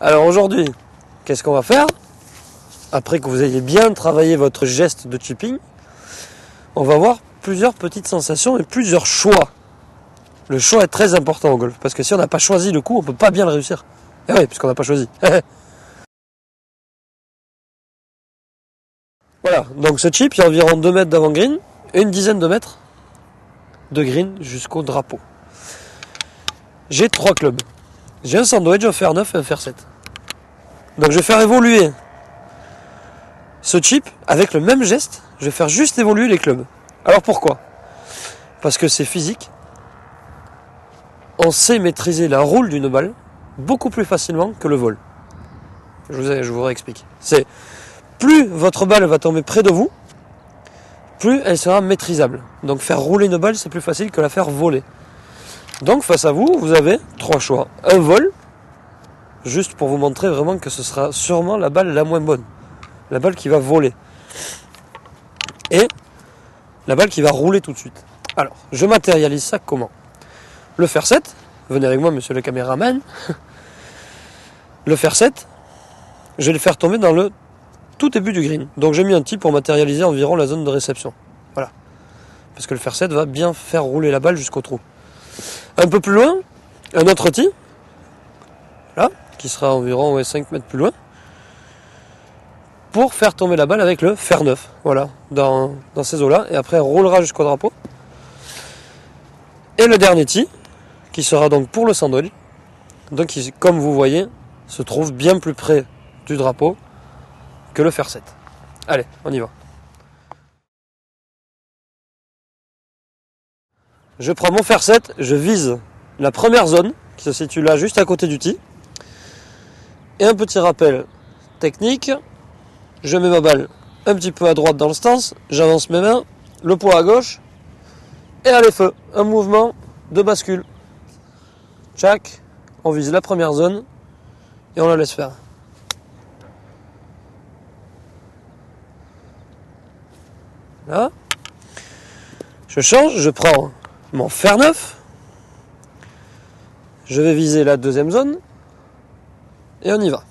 Alors aujourd'hui, qu'est-ce qu'on va faire? Après que vous ayez bien travaillé votre geste de chipping, on va voir plusieurs petites sensations et plusieurs choix. Le choix est très important au golf, parce que si on n'a pas choisi le coup, on ne peut pas bien le réussir. Et oui, puisqu'on n'a pas choisi. Voilà, donc ce chip, il y a environ 2 mètres d'avant green, et une dizaine de mètres de green jusqu'au drapeau. J'ai 3 clubs. J'ai un sandwich, un fer 9 et un fer 7. Donc je vais faire évoluer ce chip avec le même geste, je vais faire juste évoluer les clubs. Alors pourquoi? Parce que c'est physique. On sait maîtriser la roule d'une balle beaucoup plus facilement que le vol. Je vous réexplique. C'est plus votre balle va tomber près de vous, plus elle sera maîtrisable. Donc faire rouler une balle, c'est plus facile que la faire voler. Donc face à vous, vous avez 3 choix. Un vol, juste pour vous montrer vraiment que ce sera sûrement la balle la moins bonne. La balle qui va voler. Et la balle qui va rouler tout de suite. Alors, je matérialise ça comment? Le fer 7, venez avec moi monsieur le caméraman. Le fer 7, je vais le faire tomber dans le tout début du green. Donc j'ai mis un tee pour matérialiser environ la zone de réception. Voilà. Parce que le fer 7 va bien faire rouler la balle jusqu'au trou. Un peu plus loin, un autre tee. Là, qui sera environ 5 mètres plus loin. Pour faire tomber la balle avec le fer 9. Voilà, dans ces eaux-là. Et après, elle roulera jusqu'au drapeau. Et le dernier tee, qui sera donc pour le sandwich. Donc, qui, comme vous voyez, se trouve bien plus près du drapeau que le fer 7. Allez, on y va. Je prends mon fer 7, je vise la première zone, qui se situe là, juste à côté du tee. Et un petit rappel technique. Je mets ma balle un petit peu à droite dans le stance, j'avance mes mains, le poids à gauche, et allez feu, un mouvement de bascule. Tchac, on vise la première zone, et on la laisse faire. Là, je change, je prends mon fer 9, je vais viser la deuxième zone, et on y va.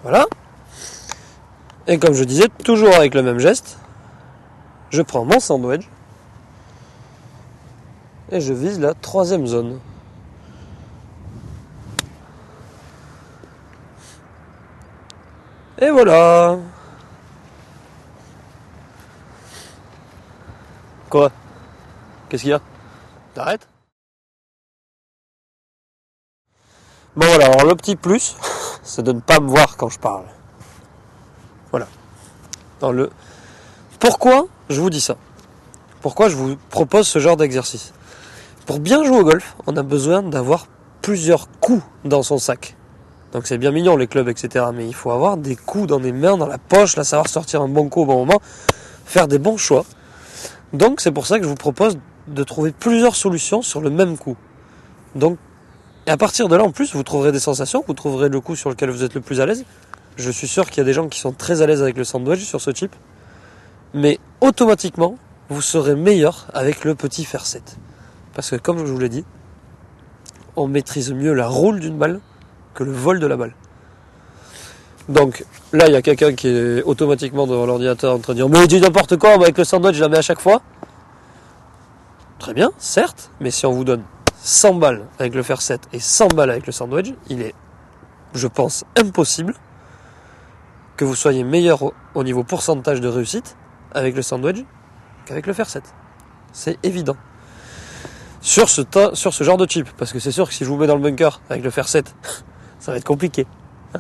Voilà. Et comme je disais, toujours avec le même geste, je prends mon sandwich et je vise la troisième zone. Et voilà. Quoi? Qu'est-ce qu'il y a? T'arrêtes? Bon voilà, alors le petit plus, c'est de ne pas me voir quand je parle. Voilà. Pourquoi je vous dis ça? Pourquoi je vous propose ce genre d'exercice? Pour bien jouer au golf, on a besoin d'avoir plusieurs coups dans son sac. Donc c'est bien mignon les clubs, etc. Mais il faut avoir des coups dans les mains, dans la poche, là, savoir sortir un bon coup au bon moment, faire des bons choix. Donc c'est pour ça que je vous propose de trouver plusieurs solutions sur le même coup. Donc, et à partir de là, en plus, vous trouverez des sensations, vous trouverez le coup sur lequel vous êtes le plus à l'aise. Je suis sûr qu'il y a des gens qui sont très à l'aise avec le sandwich sur ce chip. Mais automatiquement, vous serez meilleur avec le petit fer 7. Parce que comme je vous l'ai dit, on maîtrise mieux la roule d'une balle que le vol de la balle. Donc là, il y a quelqu'un qui est automatiquement devant l'ordinateur en train de dire « Mais dis n'importe quoi, avec le sandwich, je la mets à chaque fois. » Très bien, certes, mais si on vous donne 100 balles avec le fer 7 et 100 balles avec le sandwich, il est, je pense, impossible que vous soyez meilleur au niveau pourcentage de réussite avec le sandwich qu'avec le fer 7. C'est évident. Sur ce genre de chip, parce que c'est sûr que si je vous mets dans le bunker avec le fer 7, ça va être compliqué.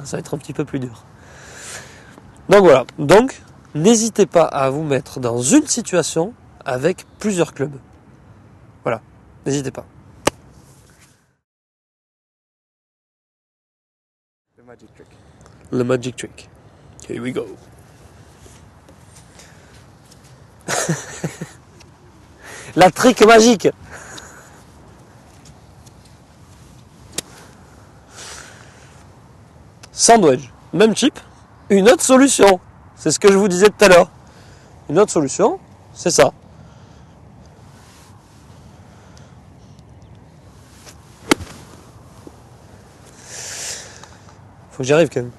Ça va être un petit peu plus dur. Donc voilà. Donc, n'hésitez pas à vous mettre dans une situation avec plusieurs clubs. Voilà. N'hésitez pas. The magic trick. Le magic trick. Here we go. La trick magique. Sandwich, même chip, une autre solution. C'est ce que je vous disais tout à l'heure. Une autre solution, c'est ça. Faut que j'y arrive quand même.